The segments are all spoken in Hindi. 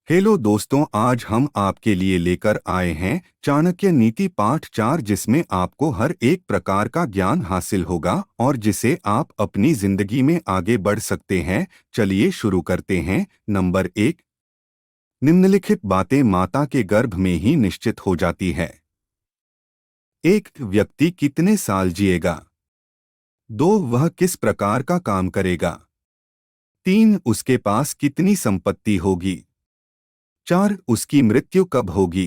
हेलो दोस्तों, आज हम आपके लिए लेकर आए हैं चाणक्य नीति पाठ 4, जिसमें आपको हर एक प्रकार का ज्ञान हासिल होगा और जिसे आप अपनी जिंदगी में आगे बढ़ सकते हैं। चलिए शुरू करते हैं। नंबर 1। निम्नलिखित बातें माता के गर्भ में ही निश्चित हो जाती है। 1। व्यक्ति कितने साल जिएगा। 2। वह किस प्रकार का काम करेगा। 3। उसके पास कितनी संपत्ति होगी। 4। उसकी मृत्यु कब होगी।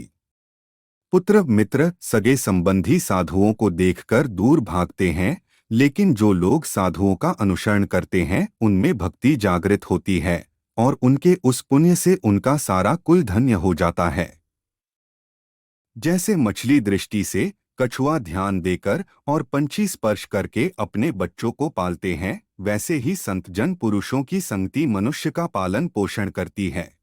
पुत्र, मित्र, सगे संबंधी साधुओं को देखकर दूर भागते हैं, लेकिन जो लोग साधुओं का अनुसरण करते हैं उनमें भक्ति जागृत होती है और उनके उस पुण्य से उनका सारा कुल धन्य हो जाता है। जैसे मछली दृष्टि से, कछुआ ध्यान देकर और पंछी स्पर्श करके अपने बच्चों को पालते हैं, वैसे ही संत जन पुरुषों की संगति मनुष्य का पालन पोषण करती है।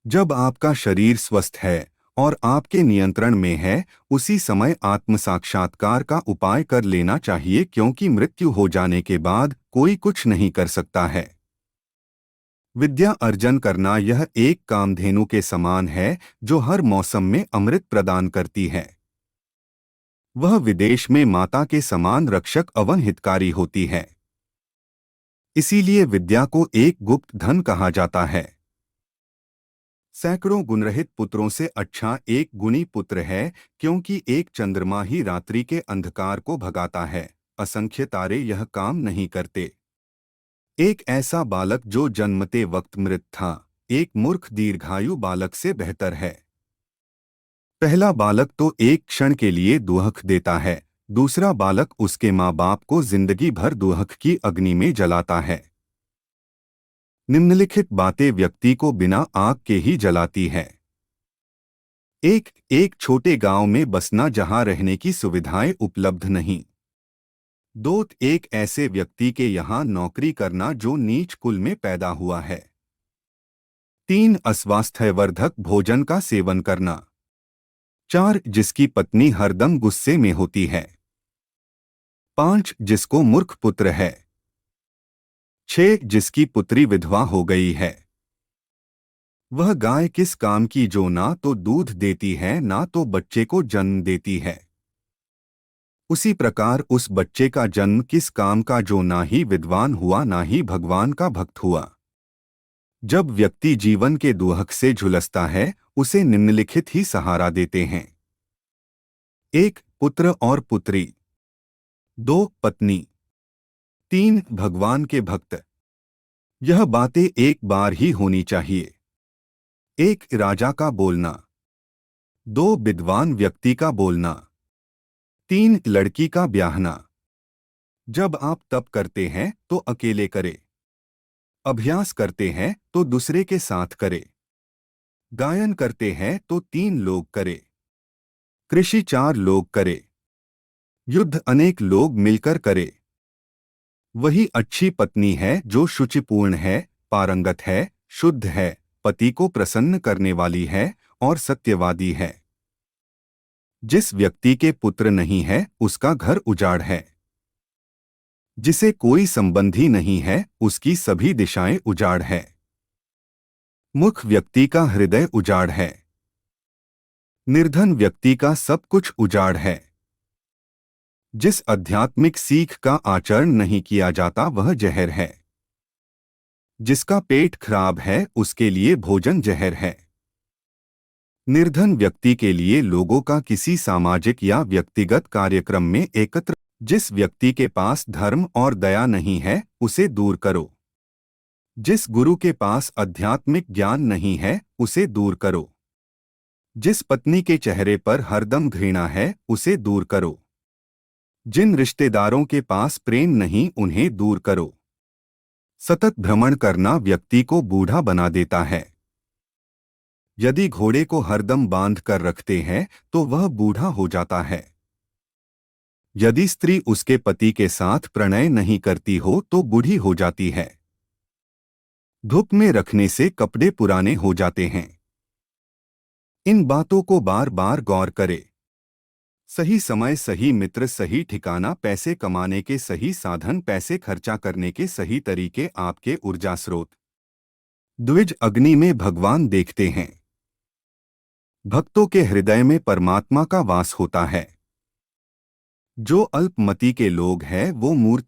जब आपका शरीर स्वस्थ है और आपके नियंत्रण में है, उसी समय आत्म साक्षात्कार का उपाय कर लेना चाहिए, क्योंकि मृत्यु हो जाने के बाद कोई कुछ नहीं कर सकता है। विद्या अर्जन करना यह एक कामधेनु के समान है जो हर मौसम में अमृत प्रदान करती है। वह विदेश में माता के समान रक्षक अवन हितकारी होती है। इसीलिए विद्या को एक गुप्त धन कहा जाता है। सैकड़ों गुणरहित पुत्रों से अच्छा एक गुणी पुत्र है, क्योंकि एक चंद्रमा ही रात्रि के अंधकार को भगाता है, असंख्य तारे यह काम नहीं करते। एक ऐसा बालक जो जन्मते वक्त मृत था, एक मूर्ख दीर्घायु बालक से बेहतर है। पहला बालक तो एक क्षण के लिए दुहक देता है, दूसरा बालक उसके माँ बाप को जिंदगी भर दुहक की अग्नि में जलाता है। निम्नलिखित बातें व्यक्ति को बिना आग के ही जलाती है। एक छोटे गांव में बसना जहां रहने की सुविधाएं उपलब्ध नहीं। 2। एक ऐसे व्यक्ति के यहां नौकरी करना जो नीच कुल में पैदा हुआ है। 3। अस्वास्थ्यवर्धक भोजन का सेवन करना। 4। जिसकी पत्नी हरदम गुस्से में होती है। 5। जिसको मूर्ख पुत्र है। 6। जिसकी पुत्री विधवा हो गई है। वह गाय किस काम की जो ना तो दूध देती है ना तो बच्चे को जन्म देती है। उसी प्रकार उस बच्चे का जन्म किस काम का जो ना ही विद्वान हुआ ना ही भगवान का भक्त हुआ। जब व्यक्ति जीवन के दुहक से झुलसता है, उसे निम्नलिखित ही सहारा देते हैं। 1। पुत्र और पुत्री। 2। पत्नी। 3। भगवान के भक्त। यह बातें एक बार ही होनी चाहिए। 1। राजा का बोलना। 2। विद्वान व्यक्ति का बोलना। 3। लड़की का ब्याहना। जब आप तप करते हैं तो अकेले करें। अभ्यास करते हैं तो दूसरे के साथ करें। गायन करते हैं तो 3 लोग करें। कृषि 4 लोग करें। युद्ध अनेक लोग मिलकर करें। वही अच्छी पत्नी है जो शुचिपूर्ण है, पारंगत है, शुद्ध है, पति को प्रसन्न करने वाली है और सत्यवादी है। जिस व्यक्ति के पुत्र नहीं है उसका घर उजाड़ है। जिसे कोई संबंधी नहीं है उसकी सभी दिशाएं उजाड़ है। मूर्ख व्यक्ति का हृदय उजाड़ है। निर्धन व्यक्ति का सब कुछ उजाड़ है। जिस आध्यात्मिक सीख का आचरण नहीं किया जाता वह जहर है। जिसका पेट खराब है उसके लिए भोजन जहर है। निर्धन व्यक्ति के लिए लोगों का किसी सामाजिक या व्यक्तिगत कार्यक्रम में एकत्र। जिस व्यक्ति के पास धर्म और दया नहीं है उसे दूर करो। जिस गुरु के पास आध्यात्मिक ज्ञान नहीं है उसे दूर करो। जिस पत्नी के चेहरे पर हरदम घृणा है उसे दूर करो। जिन रिश्तेदारों के पास प्रेम नहीं उन्हें दूर करो। सतत भ्रमण करना व्यक्ति को बूढ़ा बना देता है। यदि घोड़े को हरदम बांध कर रखते हैं तो वह बूढ़ा हो जाता है। यदि स्त्री उसके पति के साथ प्रणय नहीं करती हो तो बूढ़ी हो जाती है। धूप में रखने से कपड़े पुराने हो जाते हैं। इन बातों को बार बार गौर करें। सही समय, सही मित्र, सही ठिकाना, पैसे कमाने के सही साधन, पैसे खर्चा करने के सही तरीके आपके ऊर्जा स्रोत। द्विज अग्नि में भगवान देखते हैं। भक्तों के हृदय में परमात्मा का वास होता है। जो अल्पमति के लोग हैं वो मूर्ति